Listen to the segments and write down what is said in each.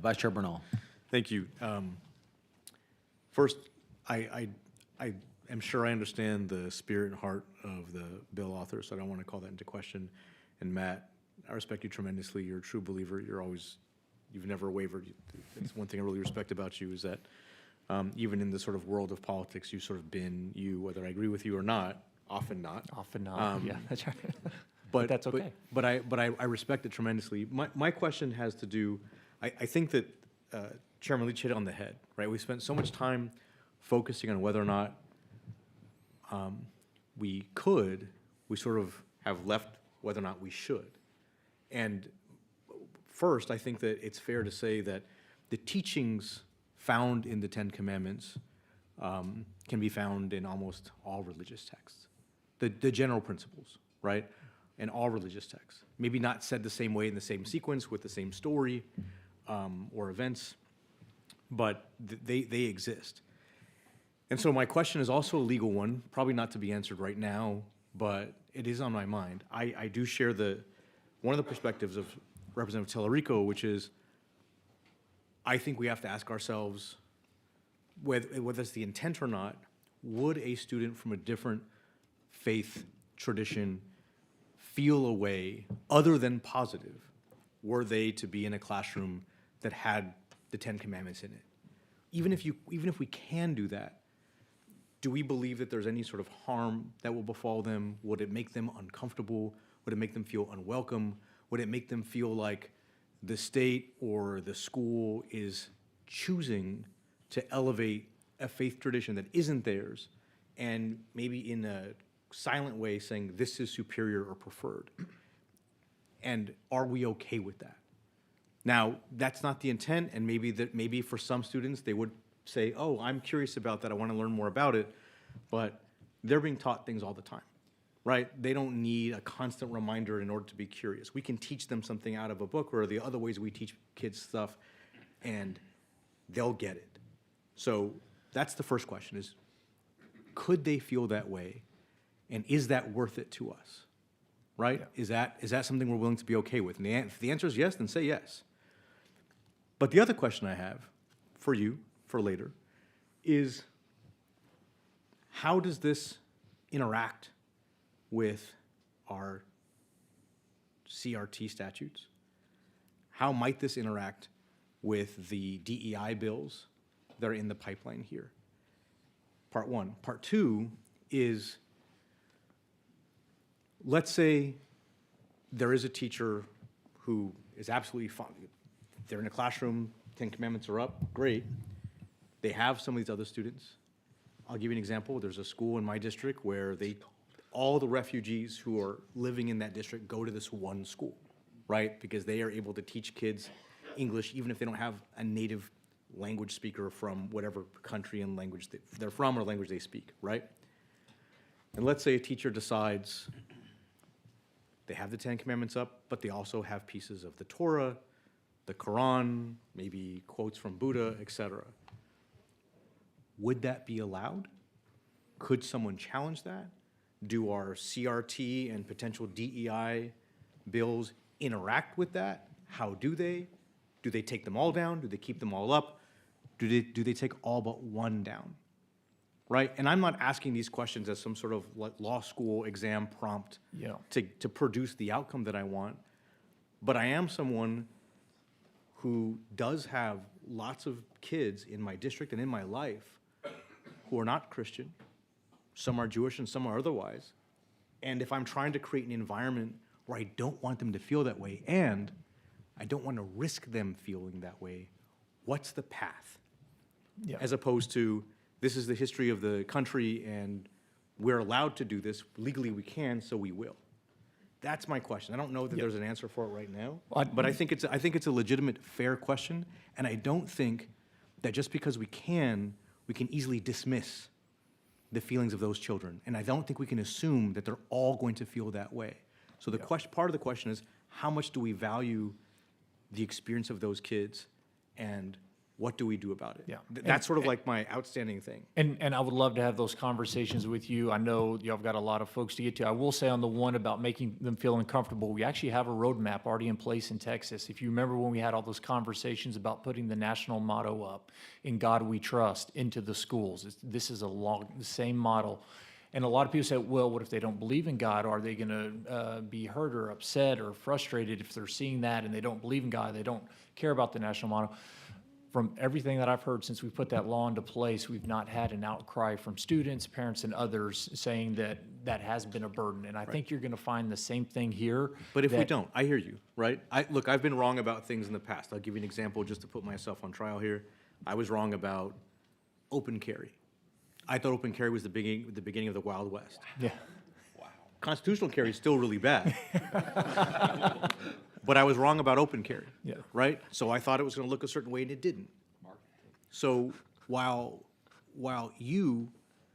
Vice Chair Bernal. Thank you. First, I am sure I understand the spirit and heart of the bill author, so I don't want to call that into question. And Matt, I respect you tremendously. You're a true believer. You've never wavered. It's one thing I really respect about you is that even in the sort of world of politics, you've sort of been you, whether I agree with you or not, often not. Often not, yeah, that's right. But that's okay. But I respect it tremendously. My question has to do, I think that Chairman Leach hit it on the head, right? We spent so much time focusing on whether or not we sort of have left whether or not we should. And first, I think that it's fair to say that the teachings found in the Ten Commandments can be found in almost all religious texts. The general principles, right? In all religious texts. Maybe not said the same way in the same sequence with the same story or events, but they exist. And so my question is also a legal one, probably not to be answered right now, but it is on my mind. I do share one of the perspectives of Representative Tellerico, which is I think we have to ask ourselves whether it's the intent or not, would a student from a different faith tradition feel a way other than positive were they to be in a classroom that had the Ten Commandments in it? Even if we can do that, do we believe that there's any sort of harm that will befall them? Would it make them uncomfortable? Would it make them feel unwelcome? Would it make them feel like the state or the school is choosing to elevate a faith tradition that isn't theirs and maybe in a silent way saying this is superior or preferred? And are we okay with that? Now, that's not the intent, and maybe for some students they would say, oh, I'm curious about that, I want to learn more about it, but they're being taught things all the time, right? They don't need a constant reminder in order to be curious. We can teach them something out of a book or the other ways we teach kids stuff, and they'll get it. So that's the first question is, could they feel that way, and is that worth it to us, right? Yeah. Is that something we're willing to be okay with? And if the answer is yes, then say yes. But the other question I have for you, for later, is how does this interact with our CRT statutes? How might this interact with the DEI bills that are in the pipeline here? Part one. Part two is, let's say there is a teacher who is absolutely fine. They're in a classroom, 10 Commandments are up, great. They have some of these other students. I'll give you an example. There's a school in my district where all the refugees who are living in that district go to this one school, right? Because they are able to teach kids English even if they don't have a native language speaker from whatever country and language they're from or language they speak, right? And let's say a teacher decides they have the Ten Commandments up, but they also have pieces of the Torah, the Quran, maybe quotes from Buddha, etc. Would that be allowed? Could someone challenge that? Do our CRT and potential DEI bills interact with that? How do they? Do they take them all down? Do they keep them all up? Do they take all but one down? Right? And I'm not asking these questions as some sort of law school exam prompt to produce the outcome that I want, but I am someone who does have lots of kids in my district and in my life who are not Christian. Some are Jewish and some are otherwise. And if I'm trying to create an environment where I don't want them to feel that way and I don't want to risk them feeling that way, what's the path? Yeah. As opposed to, this is the history of the country and we're allowed to do this, legally we can, so we will. That's my question. I don't know that there's an answer for it right now, but I think it's a legitimate, fair question, and I don't think that just because we can easily dismiss the feelings of those children, and I don't think we can assume that they're all going to feel that way. So the part of the question is, how much do we value the experience of those kids, and what do we do about it? Yeah. That's sort of like my outstanding thing. And I would love to have those conversations with you. I know y'all have got a lot of folks to get to. I will say on the one about making them feel uncomfortable, we actually have a roadmap already in place in Texas. If you remember when we had all those conversations about putting the national motto up, "In God We Trust," into the schools. This is the same model. And a lot of people say, well, what if they don't believe in God? Are they going to be hurt or upset or frustrated if they're seeing that and they don't believe in God, they don't care about the national motto? From everything that I've heard since we put that law into place, we've not had an outcry from students, parents, and others saying that that has been a burden. And I think you're going to find the same thing here. But if we don't, I hear you, right? Look, I've been wrong about things in the past. I'll give you an example just to put myself on trial here. I was wrong about open carry. I thought open carry was the beginning of the Wild West. Yeah. Constitutional carry is still really bad. But I was wrong about open carry, Yeah. right? So I thought it was going to look a certain way, and it didn't. So while you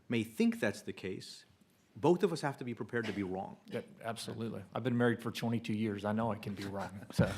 may think that's the case, both of us have to be prepared to be wrong. Yeah, absolutely. I've been married for 22 years. I know I can be wrong. So.